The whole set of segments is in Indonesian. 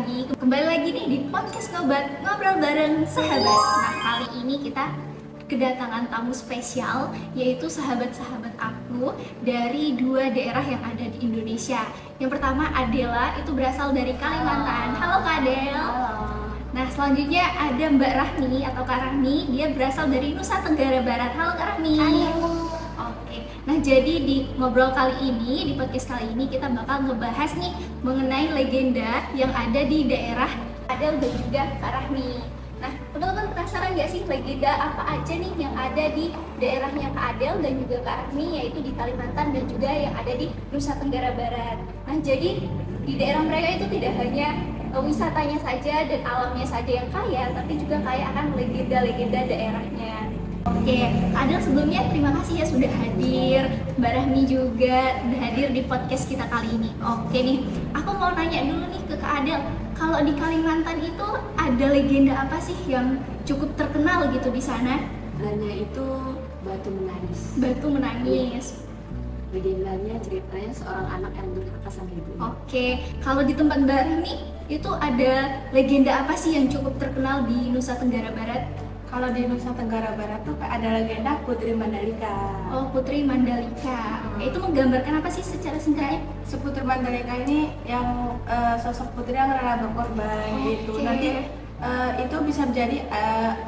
Kembali lagi nih di podcast Ngobrol bareng sahabat. Nah, kali ini kita kedatangan tamu spesial, yaitu sahabat-sahabat aku dari dua daerah yang ada di Indonesia. Yang pertama Adela, itu berasal dari Kalimantan. Halo Kak Adel. Halo. Nah, selanjutnya ada Mbak Rahmi atau Kak Rahmi, dia berasal dari Nusa Tenggara Barat. Halo Kak Rahmi. Halo. Oke, nah jadi di ngobrol kali ini, di podcast kali ini kita bakal ngebahas nih mengenai legenda yang ada di daerah Adel dan juga Kak Rahmi. Nah, teman-teman penasaran gak sih legenda apa aja nih yang ada di daerahnya Kak Adel dan juga Kak Rahmi, yaitu di Kalimantan dan juga yang ada di Nusa Tenggara Barat. Nah, jadi di daerah mereka itu tidak hanya wisatanya saja dan alamnya saja yang kaya, tapi juga kaya akan legenda-legenda daerahnya. Oke, Kak Adel sebelumnya terima kasih ya sudah hadir, Mbak Rahmi juga sudah hadir di podcast kita kali ini. Oke nih, aku mau nanya dulu nih ke Kak Adel, kalau di Kalimantan itu ada legenda apa sih yang cukup terkenal gitu di sana? Legendanya itu Batu Menangis. Batu Menangis. Legendanya ceritanya seorang anak yang durhaka sama ibunya. Oke, kalau di tempat Mbak Rahmi itu ada legenda apa sih yang cukup terkenal di Nusa Tenggara Barat? Kalau di Nusa Tenggara Barat tuh ada legenda Putri Mandalika. Oh, Putri Mandalika. Oke, itu menggambarkan apa sih secara singkatnya? Putri Mandalika ini yang sosok putri yang rela berkorban gitu. Oke. Nanti itu bisa menjadi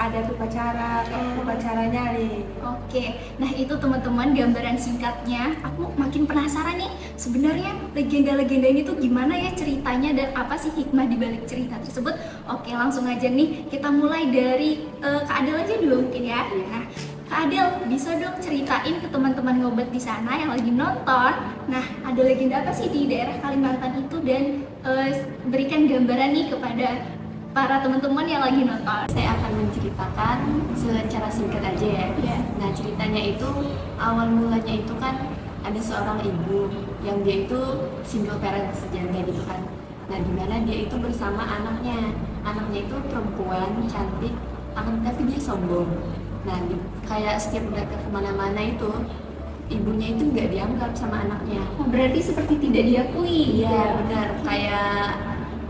adat upacara, upacara nyali. Oke, nah itu teman-teman gambaran singkatnya. Aku makin penasaran nih, sebenarnya legenda-legenda ini tuh gimana ya ceritanya dan apa sih hikmah di balik cerita tersebut? Oke, langsung aja nih kita mulai dari Kak Adel aja dulu mungkin ya. Nah, Kak Adel bisa dong ceritain ke teman-teman ngobat di sana yang lagi nonton. Nah, ada legenda apa sih di daerah Kalimantan itu dan berikan gambaran nih kepada para teman-teman yang lagi nonton. Saya akan menceritakan secara singkat aja ya. Iya. Nah, ceritanya itu awal mulanya itu kan ada seorang ibu yang dia itu single parent sejanda gitu kan. Nah, dimana dia itu bersama anaknya. Anaknya itu perempuan cantik, tapi dia sombong. Nah, kayak setiap mereka kemana-mana itu ibunya itu nggak dianggap sama anaknya. Oh, berarti seperti tidak diakui. Iya, benar. Kayak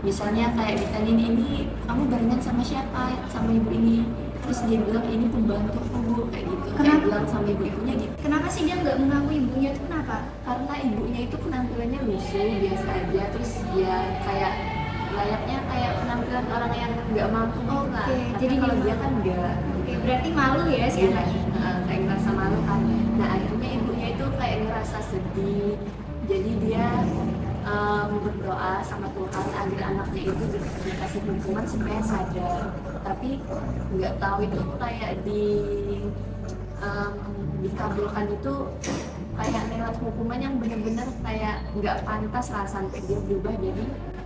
misalnya kayak ditanyain, ini kamu barengan sama siapa, sama ibu ini, terus dia bilang ini pembantuku kayak gitu. Kayak Kenapa? bilang sama ibu-ibunya gitu. Kenapa sih dia nggak mengakui ibunya itu kenapa? Karena ibunya itu penampilannya lusuh biasa aja, terus dia kayak layaknya kayak penampilan orang yang nggak mampu gitu lah. Oke, Karena jadi kalau dia- dia kan enggak. Oke, berarti malu ya si Iya, anaknya. kayak ngerasa malu kan. Nah, akhirnya ibunya itu kayak ngerasa sedih, jadi dia berdoa sama Tuhan agar anaknya itu dikasih hukuman supaya sadar. Tapi nggak tahu itu kayak dikabulkan itu kayak lewat hukuman yang benar-benar kayak nggak pantas lah, sampai dia berubah jadi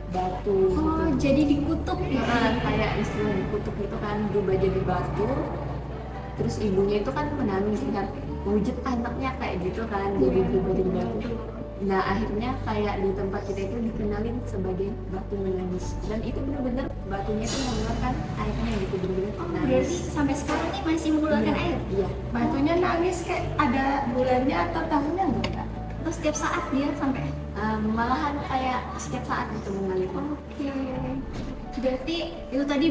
batu. Oh, gitu. jadi dikutuk ya? Kayak istilah dikutuk itu kan, berubah jadi batu. Terus ibunya itu kan menangis kan, wujud anaknya kayak gitu kan, jadi berubah jadi batu. Nah, akhirnya kayak di tempat kita itu dikenalin sebagai Batu Menangis, dan itu benar-benar batunya itu mengeluarkan airnya gitu, benar-benar Oh, nangis. berarti sampai sekarang nih masih mengeluarkan air? Iya. Batunya nangis kayak ada bulannya atau tahunnya enggak? Atau setiap saat dia sampai? Malahan kayak setiap saat itu mengalir. Oke. Berarti itu tadi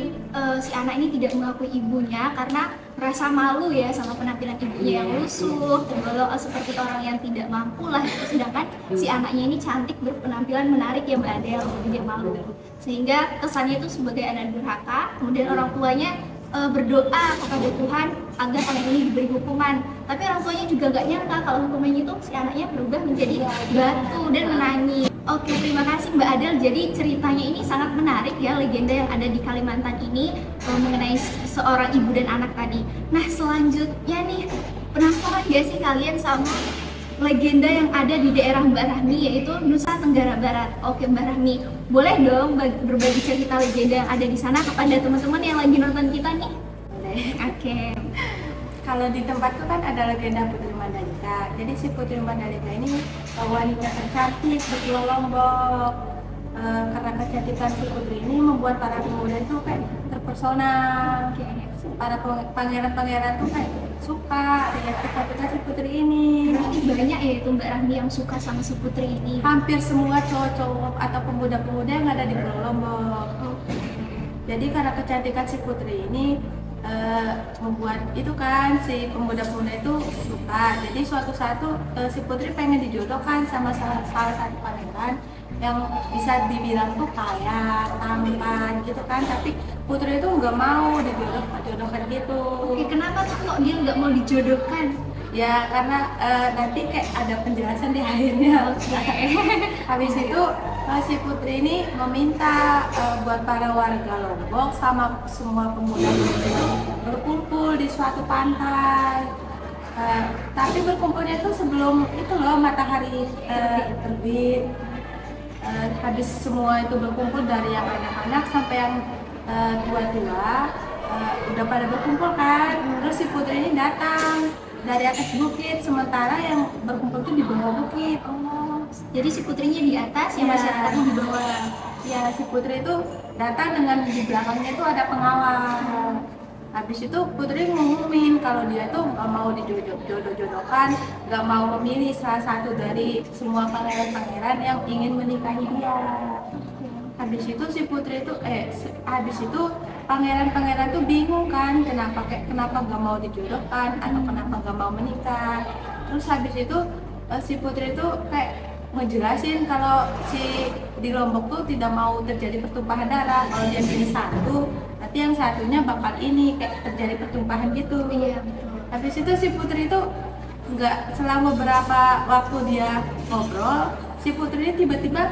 si anak ini tidak mengakui ibunya karena merasa malu ya sama penampilan ibunya yang lusuh, tergolong seperti orang yang tidak mampu lah gitu. Sedangkan si anaknya ini cantik, berpenampilan menarik ya Mbak Adel, jadi dia malu. Sehingga kesannya itu sebagai anak durhaka, kemudian orang tuanya berdoa kepada Tuhan agar anak ini diberi hukuman. Tapi orang tuanya juga gak nyangka kalau hukumannya itu si anaknya berubah menjadi batu dan menangis. Oke, terima kasih Mbak Adel. Jadi ceritanya ini sangat menarik ya, legenda yang ada di Kalimantan ini mengenai seorang ibu dan anak tadi. Nah, selanjutnya nih, penasaran gak sih kalian sama legenda yang ada di daerah Mbak Rahmi, yaitu Nusa Tenggara Barat? Oke Mbak Rahmi, boleh dong berbagi cerita legenda yang ada di sana kepada teman-teman yang lagi nonton kita nih? Oke. Kalau di tempatku kan ada legenda Putri Mandalika. Jadi si Putri Mandalika ini wanita tercantik di Pulau Lombok. Karena kecantikan si putri ini membuat para pemuda itu kayak terpesona. Para pangeran-pangeran tuh kayak suka lihat kecantikan si putri ini. Berarti banyak ya itu Mbak Rahmi yang suka sama si putri ini. Hampir semua cowok-cowok atau pemuda-pemuda yang ada di Pulau Lombok. Jadi karena kecantikan si putri ini membuat itu kan si pemuda-pemuda itu suka. Jadi suatu saat tuh si putri pengen dijodohkan sama salah satu pangeran yang bisa dibilang tuh kaya, tampan gitu kan. Tapi putri itu nggak mau dijodohkan gitu. Oke, kenapa tuh kok dia nggak mau dijodohkan? Ya karena nanti kayak ada penjelasan di akhirnya. Oke. Habis itu si putri ini meminta buat para warga Lombok sama semua pemuda itu berkumpul di suatu pantai. Tapi berkumpulnya itu sebelum itu loh matahari terbit. Habis semua itu berkumpul dari yang anak-anak sampai yang tua-tua udah pada berkumpul kan. Terus si putri ini datang dari atas bukit, sementara yang berkumpul itu di bawah bukit. Oh, jadi si putrinya di atas, yang Iya. masyarakatnya di bawah. Ya, si putri itu datang dengan di belakangnya itu ada pengawal. Habis itu putri ngumumin kalau dia tuh nggak mau dijodoh-jodohkan, nggak mau memilih salah satu dari semua pangeran-pangeran yang ingin menikahi dia. Habis itu si putri itu habis itu pangeran-pangeran tuh bingung kan kenapa nggak mau dijodohkan atau kenapa nggak mau menikah. Terus habis itu si putri itu kayak ngejelasin kalau si di Lombok tuh tidak mau terjadi pertumpahan darah. Kalau dia pilih satu, nanti yang satunya bakal ini kayak terjadi pertumpahan gitu. Iya, betul. Habis itu si putri itu nggak selama beberapa waktu dia ngobrol, si putri ini tiba-tiba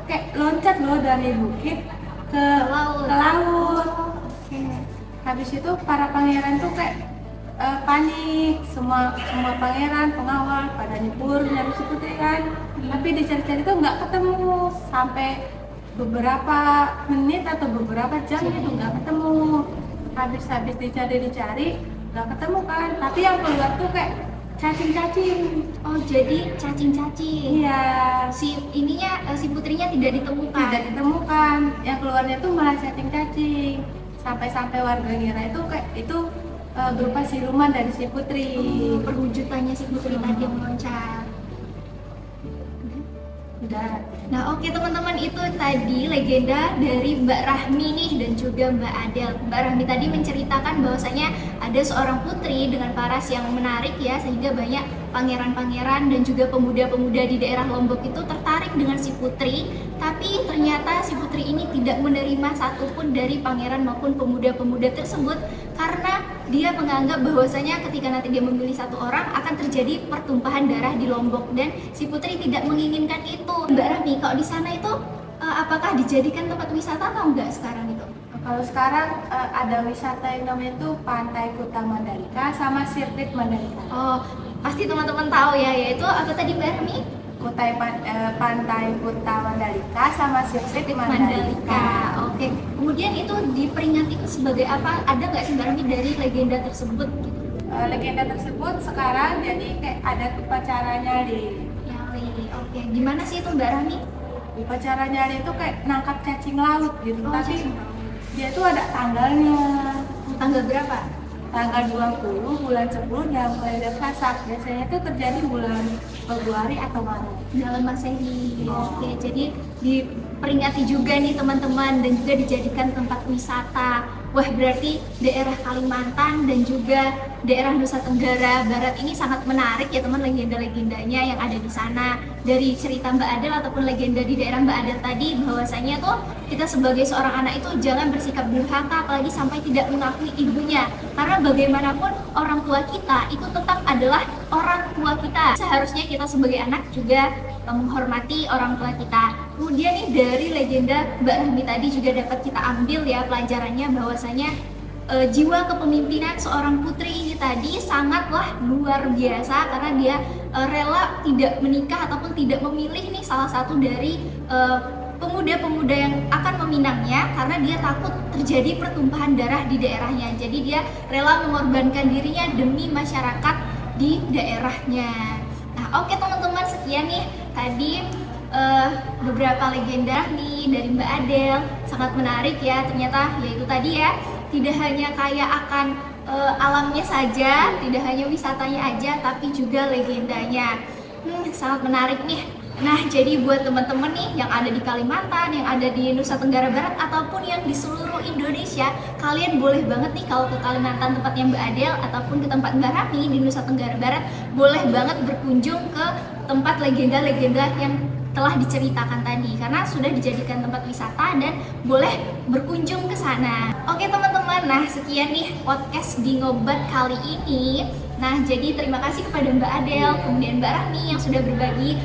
kayak loncat loh dari bukit ke laut. Oke. Habis itu para pangeran tuh kayak panik, semua pangeran pengawal pada nyebur nyari si putri kan. Tapi dicari-cari tuh nggak ketemu sampai beberapa menit atau beberapa jam gitu nggak ketemu. Habis dicari nggak ketemu kan. Tapi yang keluar tuh kayak cacing-cacing. Oh, jadi cacing-cacing. Iya. Si putrinya tidak ditemukan. Tidak ditemukan. Yang keluarnya tuh malah cacing-cacing. Sampai warga ngira itu kayak itu berupa siluman dari si putri. Perwujudannya si putri tadi yang meloncat. Udah. Nah, oke teman-teman, itu tadi legenda dari Mbak Rahmi nih dan juga Mbak Adel. Mbak Rahmi tadi menceritakan bahwasanya ada seorang putri dengan paras yang menarik ya, sehingga banyak pangeran-pangeran dan juga pemuda-pemuda di daerah Lombok itu tertarik dengan si putri. Tapi ternyata si putri ini tidak menerima satupun dari pangeran maupun pemuda-pemuda tersebut karena dia menganggap bahwasanya ketika nanti dia memilih satu orang akan terjadi pertumpahan darah di Lombok dan si putri tidak menginginkan itu. Mbak Rahmi, kalau di sana itu apakah dijadikan tempat wisata atau enggak sekarang itu? Kalau sekarang ada wisata yang namanya tuh Pantai Kuta Mandalika sama Sirkuit Mandalika. Oh, pasti teman-teman tahu ya, yaitu apa tadi Mbak Rahmi? Pantai Kuta Mandalika sama Sirkuit Mandalika. Oke. Kemudian itu diperingati itu sebagai apa? Ada nggak sih Mbak Rahmi dari legenda tersebut? Gitu? Legenda tersebut sekarang jadi kayak ada upacara nyali. Nyali. Oke. Gimana sih itu Mbak Rahmi? Upacara nyali itu kayak nangkap cacing laut gitu. Oh, Tapi cacing laut. dia tuh ada tanggalnya. Tanggal berapa? Tanggal 20 bulan 10 dan mulai Pasak. Biasanya itu terjadi bulan Februari atau Maret. Dalam Masehi. Oke, jadi diperingati juga nih teman-teman dan juga dijadikan tempat wisata. Wah, berarti daerah Kalimantan dan juga daerah Nusa Tenggara Barat ini sangat menarik ya teman, legenda-legendanya yang ada di sana. Dari cerita Mbak Adel ataupun legenda di daerah Mbak Adel tadi, bahwasanya tuh kita sebagai seorang anak itu jangan bersikap durhaka apalagi sampai tidak mengakui ibunya. Karena bagaimanapun orang tua kita itu tetap adalah orang tua kita. Seharusnya kita sebagai anak juga menghormati orang tua kita. Kemudian nih dari legenda Mbak Rahmi tadi juga dapat kita ambil ya pelajarannya bahwasanya jiwa kepemimpinan seorang putri ini tadi sangatlah luar biasa karena dia rela tidak menikah ataupun tidak memilih nih salah satu dari pemuda-pemuda yang akan meminangnya karena dia takut terjadi pertumpahan darah di daerahnya. Jadi dia rela mengorbankan dirinya demi masyarakat di daerahnya. Nah, oke teman-teman, sekian nih tadi beberapa legenda nih dari Mbak Adel. Sangat menarik ya, ternyata yaitu tadi ya, tidak hanya kaya akan alamnya saja, tidak hanya wisatanya aja, tapi juga legendanya. Sangat menarik nih. Nah, jadi buat teman-teman nih yang ada di Kalimantan, yang ada di Nusa Tenggara Barat, ataupun yang di seluruh Indonesia, kalian boleh banget nih kalau ke Kalimantan tempatnya Mbak Adel, ataupun ke tempat Mbak Rami di Nusa Tenggara Barat, boleh banget berkunjung ke tempat legenda-legenda yang telah diceritakan tadi, karena sudah dijadikan tempat wisata dan boleh berkunjung ke sana. Oke teman-teman, nah sekian nih podcast di Ngobat kali ini. Nah, jadi terima kasih kepada Mbak Adel, kemudian Mbak Rahmi yang sudah berbagi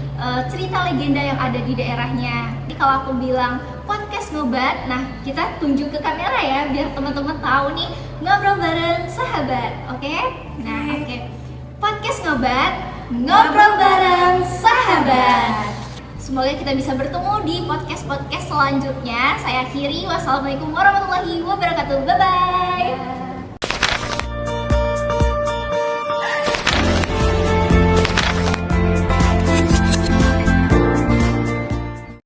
cerita legenda yang ada di daerahnya. Jadi kalau aku bilang podcast Ngobat, nah kita tunjuk ke kamera ya, biar teman-teman tahu nih ngobrol bareng sahabat, oke? Nah, oke. Podcast Ngobat, ngobrol bareng sahabat. Semoga kita bisa bertemu di podcast-podcast selanjutnya. Saya akhiri, wassalamualaikum warahmatullahi wabarakatuh. Bye-bye.